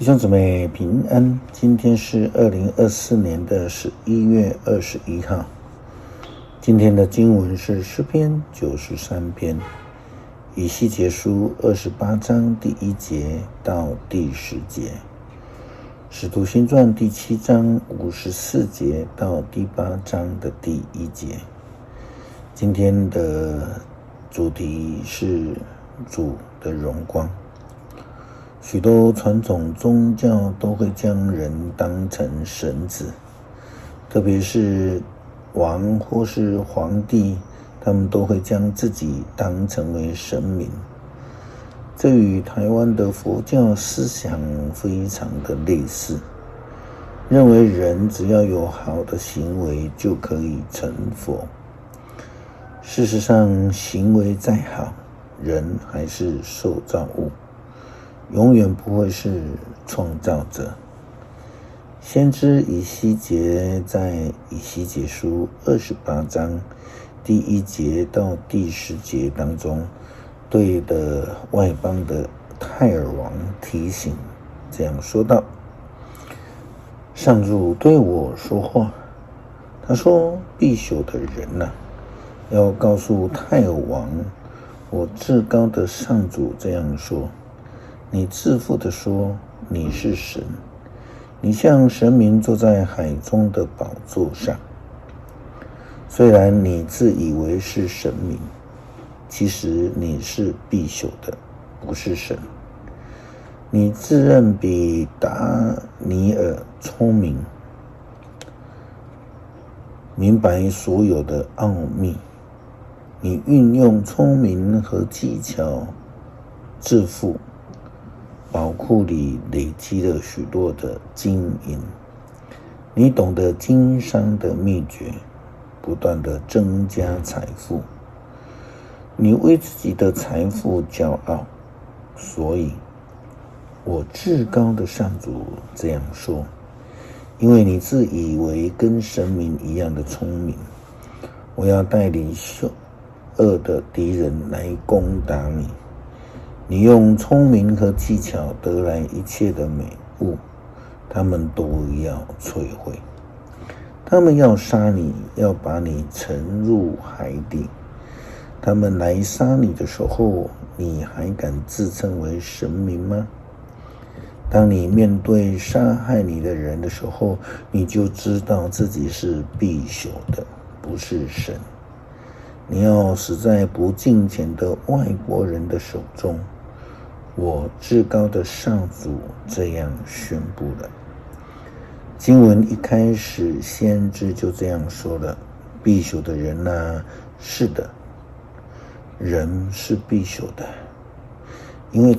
弟兄姊妹平安，今天是2024年的11月21号。今天的经文是诗篇93篇，以西结书28章第1节到第10节，使徒行传第7章54节到第8章的第1节。今天的主题是主的荣光。许多传统宗教都会将人当成神子，特别是王或是皇帝，他们都会将自己当成为神明。这与台湾的佛教思想非常的类似，认为人只要有好的行为就可以成佛。事实上，行为再好，人还是受造物，永远不会是创造者。先知以西结在以西结书28章第1节到第10节当中，对的外邦的泰尔王提醒，这样说道：上主对我说话，他说，必朽的人啊，要告诉泰尔王，我至高的上主这样说，你自负地说你是神，你像神明坐在海中的宝座上。虽然你自以为是神明，其实你是必朽的，不是神。你自认比达尼尔聪明，明白所有的奥秘。你运用聪明和技巧致富，宝库里累积了许多的金银，你懂得经商的秘诀，不断的增加财富。你为自己的财富骄傲，所以我至高的上主这样说，因为你自以为跟神明一样的聪明，我要带领恶的敌人来攻打你。你用聪明和技巧得来一切的美物，他们都要摧毁。他们要杀你，要把你沉入海底。他们来杀你的时候，你还敢自称为神明吗？当你面对杀害你的人的时候，你就知道自己是必朽的，不是神。你要死在不敬虔的外国人的手中。我至高的上主这样宣布了。经文一开始，先知就这样说了：必朽的人啊，是的，人是必朽的。因为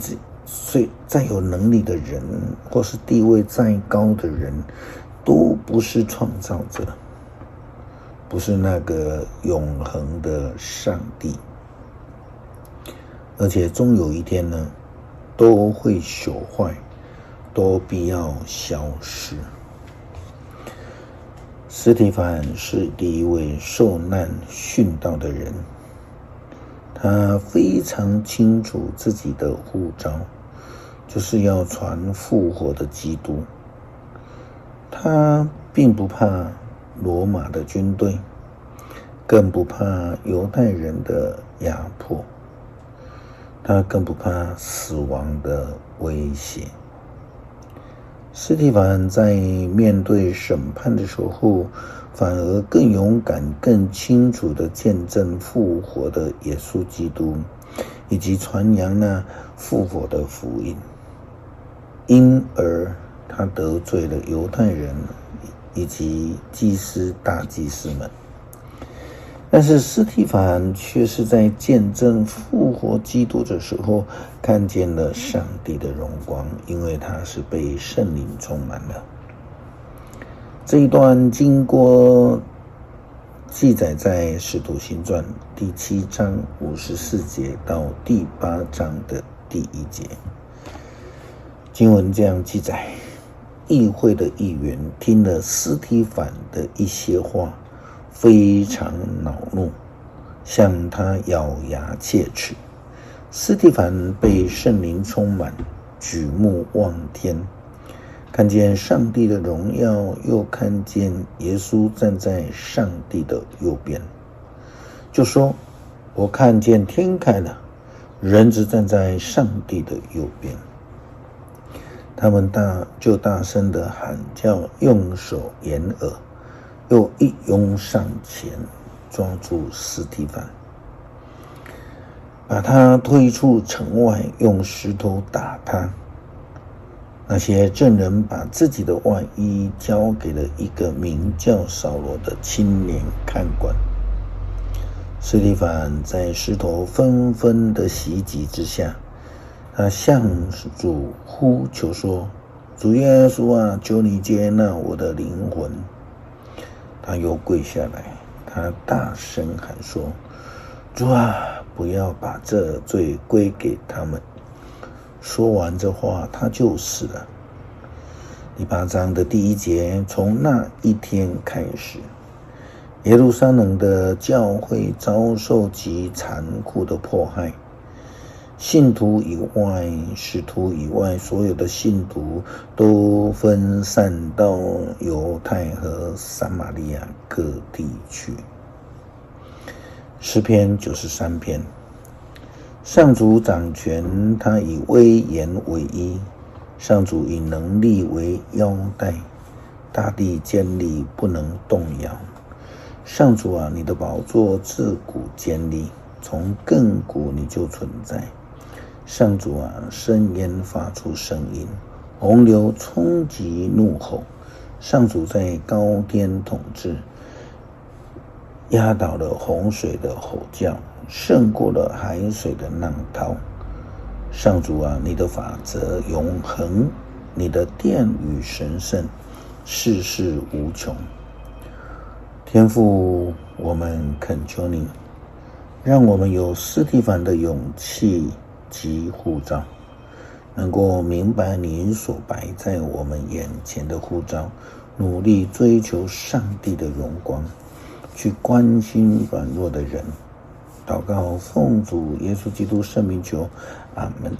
再有能力的人，或是地位再高的人，都不是创造者，不是那个永恒的上帝，而且终有一天呢，都会朽坏，都必要消失。司提反是第一位受难殉道的人，他非常清楚自己的呼召，就是要传复活的基督。他并不怕罗马的军队，更不怕犹太人的压迫，他更不怕死亡的威胁。司提反在面对审判的时候，反而更勇敢、更清楚地见证复活的耶稣基督，以及传扬那复活的福音。因而他得罪了犹太人以及祭司、大祭司们。但是司提反却是在见证复活基督的时候，看见了上帝的荣光，因为他是被圣灵充满了。这一段经过记载在使徒行传第7章54节到第8章的第1节。经文这样记载：议会的议员听了司提反的一些话，非常恼怒，向他咬牙切齿。司提反被圣灵充满，举目望天，看见上帝的荣耀，又看见耶稣站在上帝的右边，就说：我看见天开了，人子站在上帝的右边。他们大声地喊叫，用手掩耳，又一拥上前，抓住司提反，把他推出城外，用石头打他。那些证人把自己的外衣交给了一个名叫扫罗的青年看管。司提反在石头纷纷的袭击之下，他向主呼求说：主耶稣啊，求你接纳我的灵魂。他又跪下来，他大声喊说：主啊，不要把这罪归给他们。说完这话，他就死了。第8章的第1节，从那一天开始，耶路撒冷的教会遭受极残酷的迫害。信徒以外，使徒以外，所有的信徒都分散到犹太和撒玛利亚各地去。诗篇93篇，上主掌权，他以威严为衣，上主以能力为腰带，大地坚立，不能动摇。上主啊，你的宝座自古坚立，从亘古你就存在。上主啊，深渊发出声音，洪流冲击怒吼。上主在高天统治，压倒了洪水的吼叫，胜过了海水的浪涛。上主啊，你的法则永恒，你的殿宇神圣，世事无穷。天父，我们恳求你，让我们有司提反的勇气及呼召，能够明白你所摆在我们眼前的呼召，努力追求上帝的荣光，去关心软弱的人。祷告奉主耶稣基督圣名求，阿们。